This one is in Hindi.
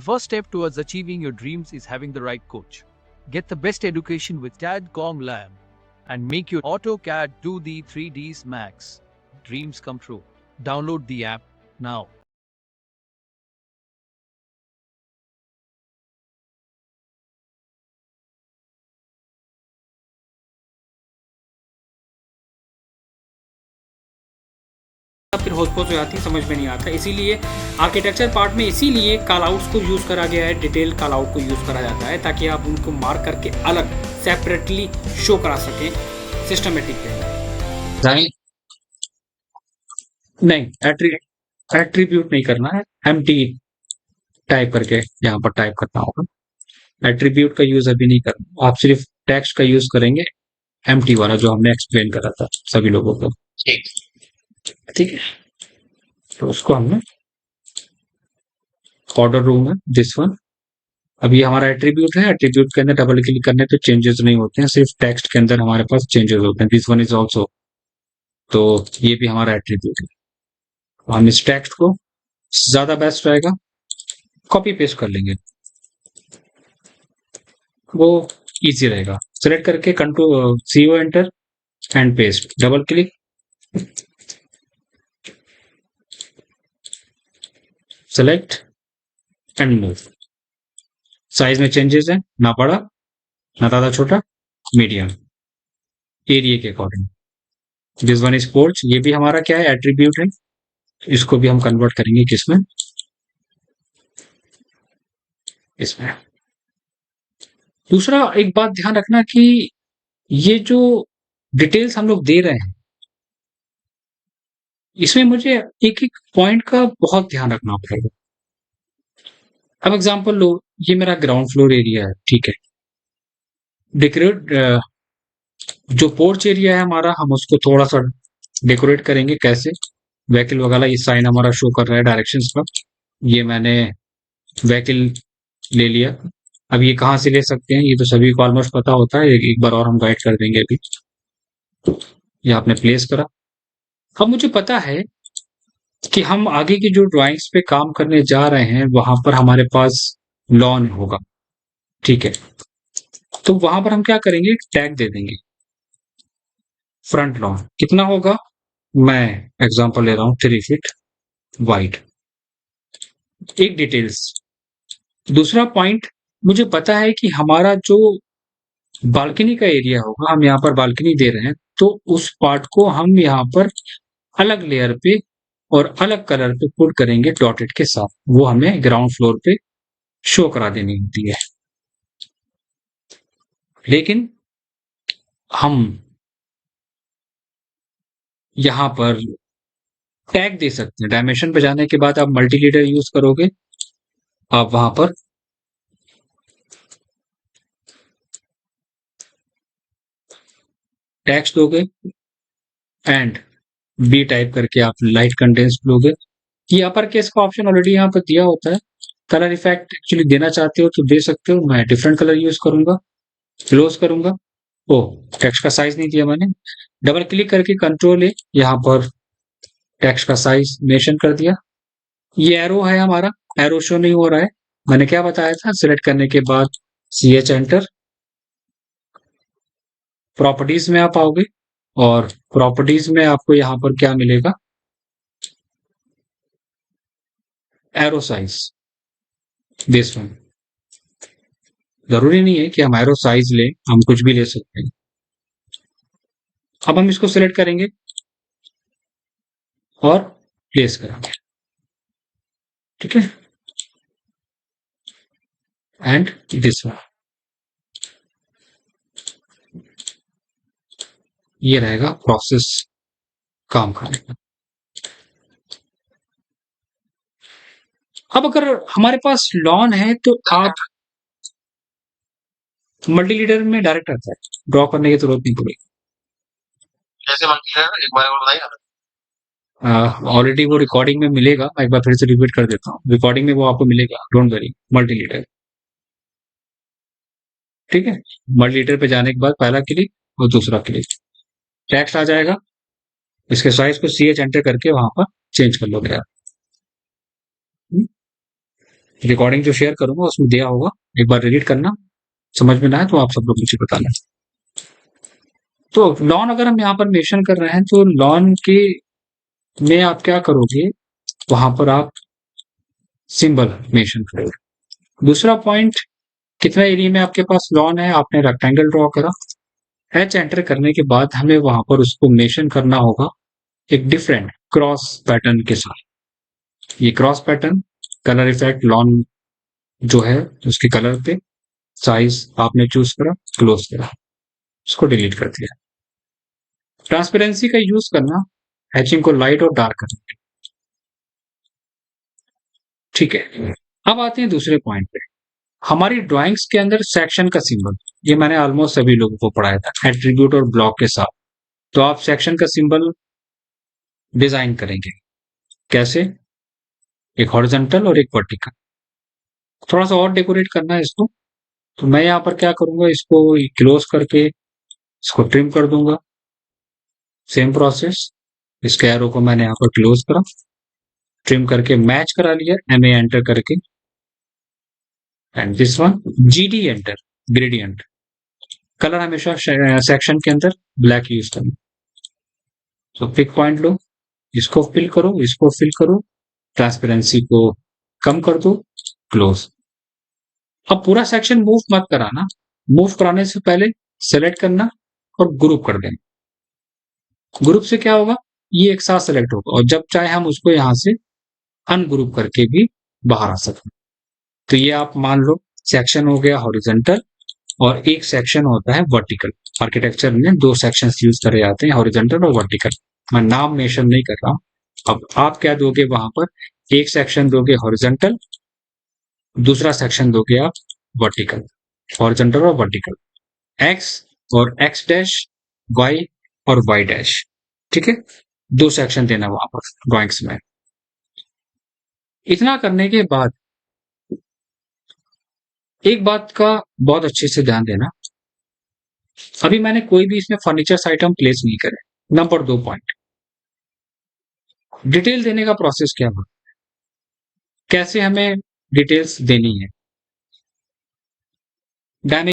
first step towards achieving your dreams is having the right coach. Get the best education with CAD.com Lab and make your AutoCAD do the 3Ds Max. Dreams come true. Download the app now. फिर होचपोच हो जाती है, समझ में नहीं आता। इसीलिए आर्किटेक्चर पार्ट में इसीलिए कॉल आउट्स को यूज़ करा गया है, डिटेल कॉल आउट को यूज़ करा जाता है ताकि आप उनको मार्क करके अलग सेपरेटली शो करा सकें सिस्टमेटिक वे। नहीं, एट्रीब्यूट नहीं करना है, एम्प्टी टाइप करके यहाँ पर टाइप करना होगा। एट्रीब्यूट का यूज अभी नहीं करना, आप सिर्फ टेक्स्ट का यूज करेंगे, एम्प्टी वाला जो हमने एक्सप्लेन करा था सभी लोगों को। ठीक है, तो उसको हमने ऑर्डर रूम है दिस वन। अब ये हमारा एट्रीब्यूट है, एट्रीब्यूट के अंदर डबल क्लिक करने पे चेंजेस नहीं होते हैं, सिर्फ टेक्स्ट के अंदर हमारे पास चेंजेस होते हैं। दिस वन इज ऑल्सो, तो ये भी हमारा एट्रीब्यूट है। हम इस टेक्स्ट को ज्यादा बेस्ट रहेगा कॉपी पेस्ट कर लेंगे, वो इजी रहेगा। सेलेक्ट करके control CO enter and paste, double click, select and move. Size में चेंजेस है, ना बड़ा ना ज्यादा छोटा, मीडियम, एरिया के according. This one is porch, ये भी हमारा क्या है, एट्रीब्यूट है। इसको भी हम कन्वर्ट करेंगे किसमें, इसमें। दूसरा एक बात ध्यान रखना कि ये जो डिटेल्स हम लोग दे रहे हैं इसमें मुझे एक एक पॉइंट का बहुत ध्यान रखना पड़ेगा। अब एग्जांपल लो, ये मेरा ग्राउंड फ्लोर एरिया है, ठीक है। डेकोरेट जो पोर्च एरिया है हमारा, हम उसको थोड़ा सा डेकोरेट करेंगे। कैसे, व्हीकल वगैरह, ये साइन हमारा शो कर रहा है डायरेक्शंस का। ये मैंने व्हीकल ले लिया। अब ये कहाँ से ले सकते हैं, ये तो सभी को ऑलमोस्ट पता होता है, एक बार और हम गाइड कर देंगे। अभी ये आपने प्लेस करा। अब मुझे पता है कि हम आगे की जो ड्राइंग्स पे काम करने जा रहे हैं वहां पर हमारे पास लॉन होगा, ठीक है। तो वहां पर हम क्या करेंगे, टैग दे देंगे फ्रंट लॉन। कितना होगा, मैं एग्जांपल ले रहा हूं 3 फीट वाइड। एक डिटेल्स। दूसरा पॉइंट, मुझे पता है कि हमारा जो बालकनी का एरिया होगा, हम यहाँ पर बालकनी दे रहे हैं, तो उस पार्ट को हम यहाँ पर अलग लेयर पे और अलग कलर पे पुट करेंगे डॉटेड के साथ। वो हमें ग्राउंड फ्लोर पे शो करा देनी होती है। लेकिन हम यहाँ पर टैग दे सकते हैं। डायमेंशन पे जाने के बाद आप मल्टी लीडर यूज करोगे, आप वहां पर टेक्स्ट दोगे एंड बी टाइप करके आप लाइट कंडेंस लोगे। ये अपर केस का ऑप्शन ऑलरेडी यहाँ पर दिया होता है। कलर इफेक्ट एक्चुअली देना चाहते हो तो दे सकते हो, मैं डिफरेंट कलर यूज करूंगा, क्लोज करूंगा। ओ, टेक्स्ट का साइज नहीं दिया मैंने, डबल क्लिक करके कंट्रोल ए, यहाँ पर टेक्स्ट का साइज मेंशन कर दिया। ये एरो है हमारा, एरो शो नहीं हो रहा है। मैंने क्या बताया था, सिलेक्ट करने के बाद CH एंटर, प्रॉपर्टीज में आप आओगे और प्रॉपर्टीज में आपको यहाँ पर क्या मिलेगा, एरो साइज, दिस वन। जरूरी नहीं है कि हम एरो साइज लें, हम कुछ भी ले सकते हैं। अब हम इसको सिलेक्ट करेंगे और प्लेस करेंगे, ठीक है। एंड दिस वन, ये रहेगा प्रोसेस काम करने का। अब अगर हमारे पास लॉन है तो आप मल्टी लीडर में डायरेक्ट आता है, ड्रॉ करने की जरूरत नहीं पड़ेगी। कैसे मल्टी लीडर, एक बार और बताइए। ऑलरेडी वो रिकॉर्डिंग में मिलेगा, मैं एक बार फिर से रिपीट कर देता हूँ। रिकॉर्डिंग में वो आपको मिलेगा, डोंट वरी। मल्टी लीडर, ठीक है। मल्टी लीडर पे जाने के बाद पहला क्लिक और दूसरा क्लिक, टेक्स्ट आ जाएगा। इसके साइज को CH एंटर करके वहां पर चेंज कर लोगे आप। रिकॉर्डिंग जो शेयर करूंगा उसमें दिया होगा, एक बार रीड करना, समझ में ना आए तो आप सब लोग मुझे बताना। तो लॉन अगर हम यहाँ पर मेंशन कर रहे हैं तो लॉन के में आप क्या करोगे, वहां पर आप सिंबल मेंशन करोगे। दूसरा पॉइंट, कितना एरिया में आपके पास लॉन है, आपने रेक्टेंगल ड्रॉ करा, एच एंटर करने के बाद हमें वहां पर उसको मेंशन करना होगा एक डिफरेंट क्रॉस पैटर्न के साथ। ये cross pattern colour effect lawn जो है उसके कलर पे, साइज आपने चूज करा, क्लोज करा, उसको डिलीट कर दिया। ट्रांसपेरेंसी का यूज करना हैचिंग को लाइट और डार्क करने के लिए। ठीक है, अब आते हैं दूसरे पॉइंट पे। हमारी ड्राइंग्स के अंदर सेक्शन का सिंबल, ये मैंने ऑलमोस्ट सभी लोगों को पढ़ाया था एट्रीब्यूट और ब्लॉक के साथ। तो आप सेक्शन का सिंबल डिजाइन करेंगे कैसे, एक हॉरिजॉन्टल और एक वर्टिकल। थोड़ा सा और डेकोरेट करना है इसको, तो मैं यहाँ पर क्या करूंगा, इसको क्लोज करके इसको ट्रिम कर दूंगा। सेम प्रोसेस, इसके एरो को मैंने यहाँ पर क्लोज करा, ट्रिम करके मैच करा लिया, MA एंटर करके, and this one GD enter, gradient. Colour हमेशा सेक्शन के अंदर ब्लैक यूज करना। तो पिक पॉइंट लो, इसको फिल करो, इसको फिल करो, ट्रांसपेरेंसी को कम कर दो, क्लोज। अब पूरा सेक्शन मूव मत कराना, मूव कराने से पहले सेलेक्ट करना और ग्रुप कर देना। ग्रुप से क्या होगा, ये एक साथ सेलेक्ट होगा और जब चाहे हम उसको यहां से अनग्रुप करके भी बाहर आ सकते हैं। तो ये आप मान लो सेक्शन हो गया हॉरिजॉन्टल और एक सेक्शन होता है वर्टिकल। आर्किटेक्चर में दो सेक्शंस यूज करे जाते हैं, हॉरिजॉन्टल और वर्टिकल। मैं नाम मेंशन नहीं कर रहा हूं। अब आप क्या दोगे वहां पर, एक सेक्शन दोगे हॉरिजॉन्टल, दूसरा सेक्शन दोगे आप वर्टिकल, हॉरिजॉन्टल और वर्टिकल, एक्स और एक्स डैश, वाई और वाई डैश। ठीक है, दो सेक्शन देना वहां पर ड्राइंग्स में। इतना करने के बाद एक बात का बहुत अच्छे से ध्यान देना, अभी मैंने कोई भी इसमें फर्नीचर आइटम प्लेस नहीं करे। नंबर 2 पॉइंट, डिटेल देने का प्रोसेस क्या होगा, कैसे हमें डिटेल्स देनी है।